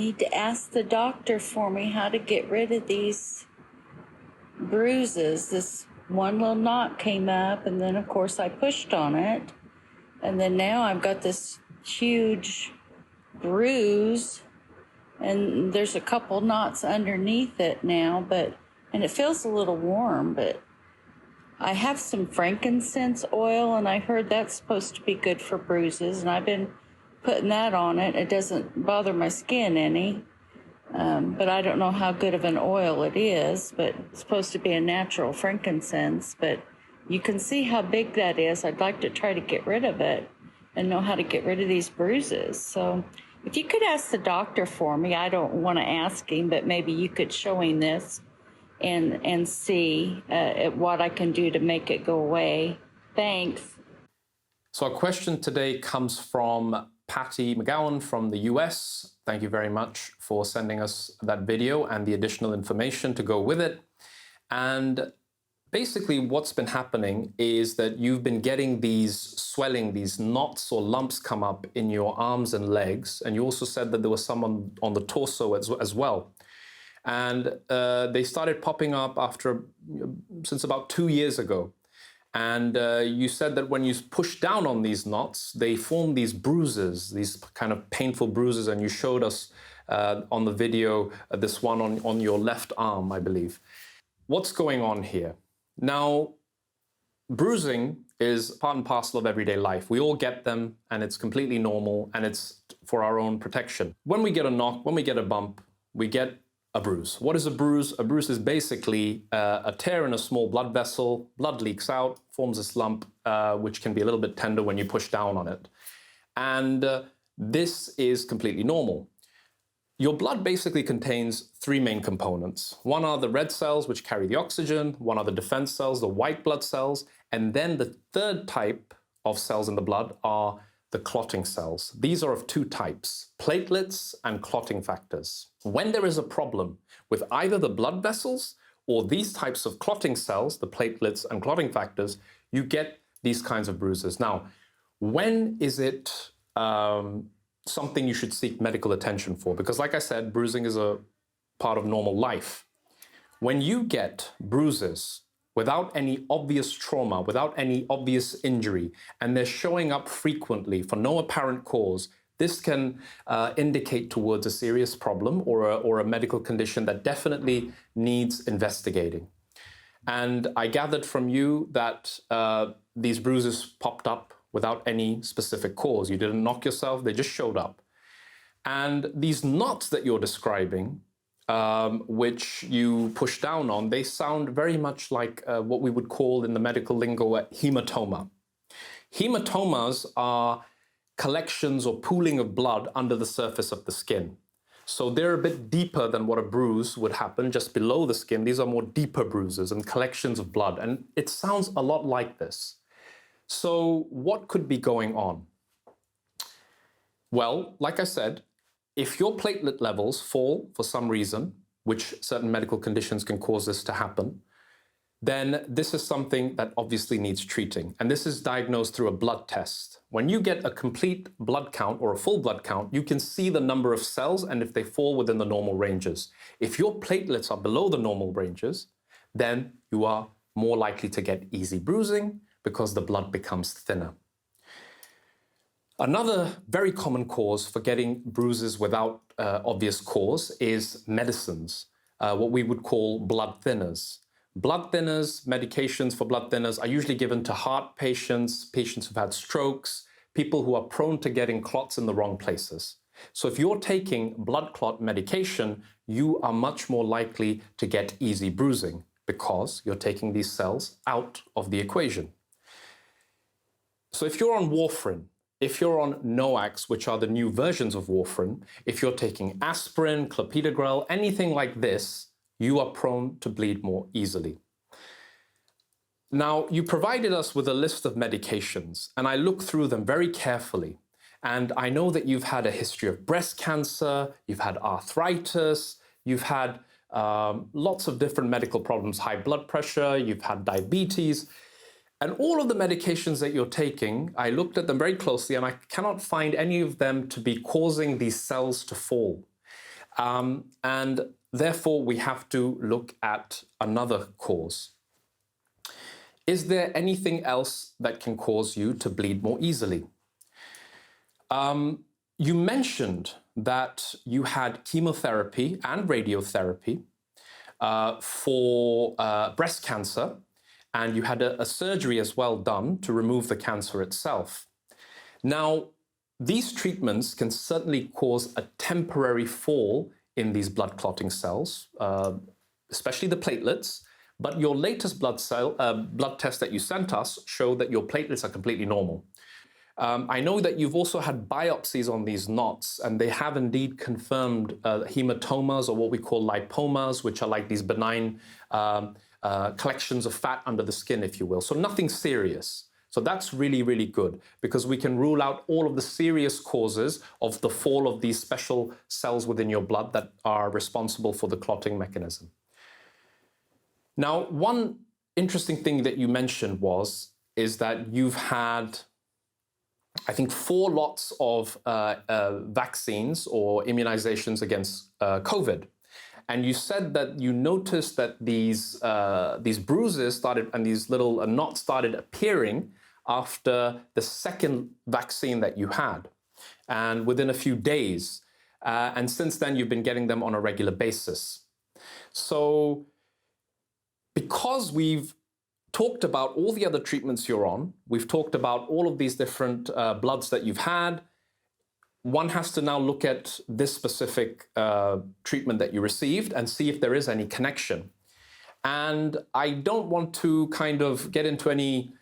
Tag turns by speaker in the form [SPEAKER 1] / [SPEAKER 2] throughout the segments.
[SPEAKER 1] need to ask the doctor for me how to get rid of these bruises. This one little knot came up, and then, of course, I pushed on it. And then now I've got this huge bruise, and there's a couple knots underneath it now, and it feels a little warm, but I have some frankincense oil, and I heard that's supposed to be good for bruises, and I've been putting that on it. It doesn't bother my skin any, but I don't know how good of an oil it is, but it's supposed to be a natural frankincense, but you can see how big that is. I'd like to try to get rid of it and know how to get rid of these bruises. So if you could ask the doctor for me, I don't want to ask him, but maybe you could show him this and see what I can do to make it go away. Thanks.
[SPEAKER 2] So our question today comes from Patty McGowan from the US. Thank you very much for sending us that video and the additional information to go with it. And basically what's been happening is that you've been getting these swelling, these knots or lumps come up in your arms and legs. And you also said that there was some on the torso as well. And they started popping up since about 2 years ago. And you said that when you push down on these knots, they form these bruises, these kind of painful bruises. And you showed us on the video this one on your left arm, I believe. What's going on here? Now, bruising is part and parcel of everyday life. We all get them, and it's completely normal, and it's for our own protection. When we get a knock, when we get a bump, we get a bruise. What is a bruise? A bruise is basically a tear in a small blood vessel. Blood leaks out, forms this lump, which can be a little bit tender when you push down on it. And this is completely normal. Your blood basically contains three main components. One are the red cells, which carry the oxygen. One are the defense cells, the white blood cells. And then the third type of cells in the blood are the clotting cells. These are of two types, platelets and clotting factors. When there is a problem with either the blood vessels or these types of clotting cells, the platelets and clotting factors, you get these kinds of bruises. Now, when is it something you should seek medical attention for? Because like I said, bruising is a part of normal life. When you get bruises without any obvious trauma, without any obvious injury, and they're showing up frequently for no apparent cause, this can indicate towards a serious problem or a medical condition that definitely needs investigating. And I gathered from you that these bruises popped up without any specific cause. You didn't knock yourself, they just showed up. And these knots that you're describing, which you push down on, they sound very much like what we would call in the medical lingo a hematoma. Hematomas are collections or pooling of blood under the surface of the skin. So they're a bit deeper than what a bruise would happen, just below the skin. These are more deeper bruises and collections of blood. And it sounds a lot like this. So what could be going on? Well, like I said, if your platelet levels fall for some reason, which certain medical conditions can cause this to happen, then this is something that obviously needs treating. And this is diagnosed through a blood test. When you get a complete blood count or a full blood count, you can see the number of cells and if they fall within the normal ranges. If your platelets are below the normal ranges, then you are more likely to get easy bruising because the blood becomes thinner. Another very common cause for getting bruises without obvious cause is medicines, what we would call blood thinners. Blood thinners, medications for blood thinners are usually given to heart patients, patients who've had strokes, people who are prone to getting clots in the wrong places. So if you're taking blood clot medication, you are much more likely to get easy bruising because you're taking these cells out of the equation. So if you're on warfarin, if you're on NOACs, which are the new versions of warfarin, if you're taking aspirin, clopidogrel, anything like this, you are prone to bleed more easily. Now, you provided us with a list of medications, and I looked through them very carefully. And I know that you've had a history of breast cancer, you've had arthritis, you've had lots of different medical problems, high blood pressure, you've had diabetes. And all of the medications that you're taking, I looked at them very closely and I cannot find any of them to be causing these cells to fall. And therefore, we have to look at another cause. Is there anything else that can cause you to bleed more easily? You mentioned that you had chemotherapy and radiotherapy for breast cancer, and you had a surgery as well done to remove the cancer itself. Now, these treatments can certainly cause a temporary fall in these blood clotting cells, especially the platelets, but your latest blood test that you sent us show that your platelets are completely normal. I know that you've also had biopsies on these knots, and they have indeed confirmed hematomas, or what we call lipomas, which are like these benign collections of fat under the skin, if you will. So nothing serious. So that's really, really good, because we can rule out all of the serious causes of the fall of these special cells within your blood that are responsible for the clotting mechanism. Now, one interesting thing that you mentioned is that you've had, I think, 4 lots of vaccines or immunizations against COVID. And you said that you noticed that these bruises started, and these little knots started appearing after the second vaccine that you had, and within a few days. And since then, you've been getting them on a regular basis. So because we've talked about all the other treatments you're on, we've talked about all of these different bloods that you've had, one has to now look at this specific treatment that you received and see if there is any connection. And I don't want to kind of get into any,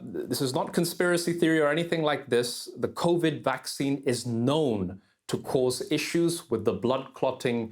[SPEAKER 2] this is not conspiracy theory or anything like this. The COVID vaccine is known to cause issues with the blood clotting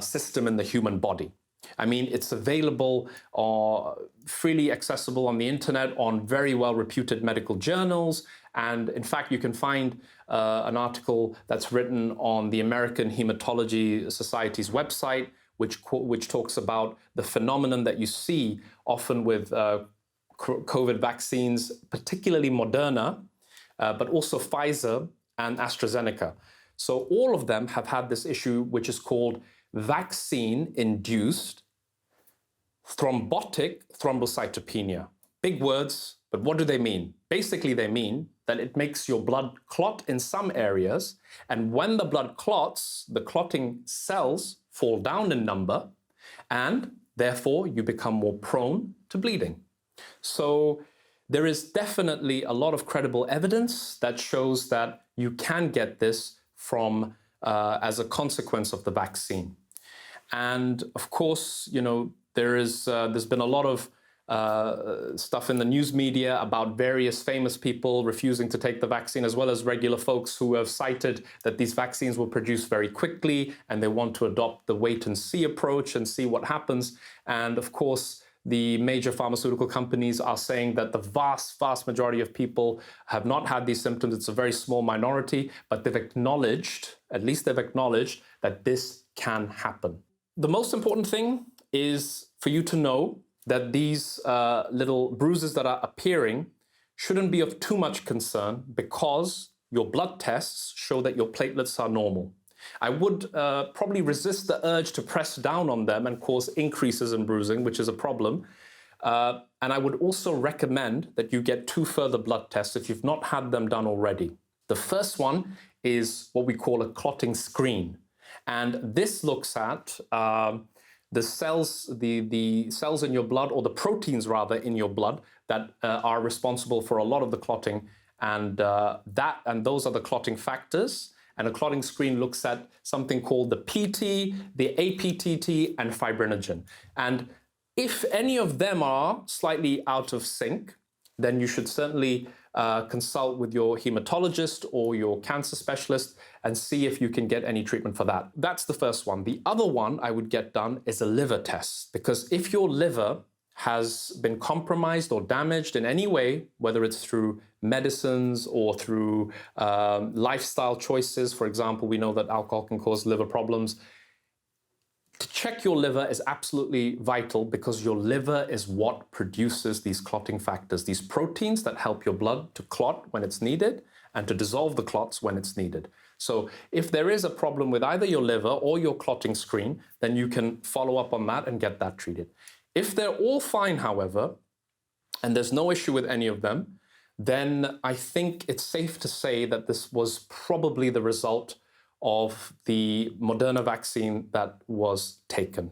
[SPEAKER 2] system in the human body. I mean, it's available or freely accessible on the internet on very well-reputed medical journals. And in fact, you can find an article that's written on the American Hematology Society's website, which talks about the phenomenon that you see often with COVID vaccines, particularly Moderna, but also Pfizer and AstraZeneca. So all of them have had this issue, which is called vaccine-induced thrombotic thrombocytopenia. Big words, but what do they mean? Basically, they mean that it makes your blood clot in some areas, and when the blood clots, the clotting cells fall down in number, and therefore you become more prone to bleeding. So there is definitely a lot of credible evidence that shows that you can get this from as a consequence of the vaccine. And of course, you know, there's been a lot of stuff in the news media about various famous people refusing to take the vaccine, as well as regular folks who have cited that these vaccines will produce very quickly and they want to adopt the wait and see approach and see what happens. And of course, the major pharmaceutical companies are saying that the vast, vast majority of people have not had these symptoms. It's a very small minority, but they've acknowledged, at least they've acknowledged, that this can happen. The most important thing is for you to know that these little bruises that are appearing shouldn't be of too much concern, because your blood tests show that your platelets are normal. I would probably resist the urge to press down on them and cause increases in bruising, which is a problem. And I would also recommend that you get 2 further blood tests if you've not had them done already. The first one is what we call a clotting screen. And this looks at the cells in your blood, or the proteins rather in your blood, that are responsible for a lot of the clotting, and those are the clotting factors. And a clotting screen looks at something called the PT, the APTT, and fibrinogen. And if any of them are slightly out of sync, then you should certainly consult with your hematologist or your cancer specialist and see if you can get any treatment for that. That's the first one. The other one I would get done is a liver test, because if your liver has been compromised or damaged in any way, whether it's through medicines or through lifestyle choices, for example, we know that alcohol can cause liver problems. To check your liver is absolutely vital, because your liver is what produces these clotting factors, these proteins that help your blood to clot when it's needed, and to dissolve the clots when it's needed. So if there is a problem with either your liver or your clotting screen, then you can follow up on that and get that treated. If they're all fine, however, and there's no issue with any of them, then I think it's safe to say that this was probably the result of the Moderna vaccine that was taken.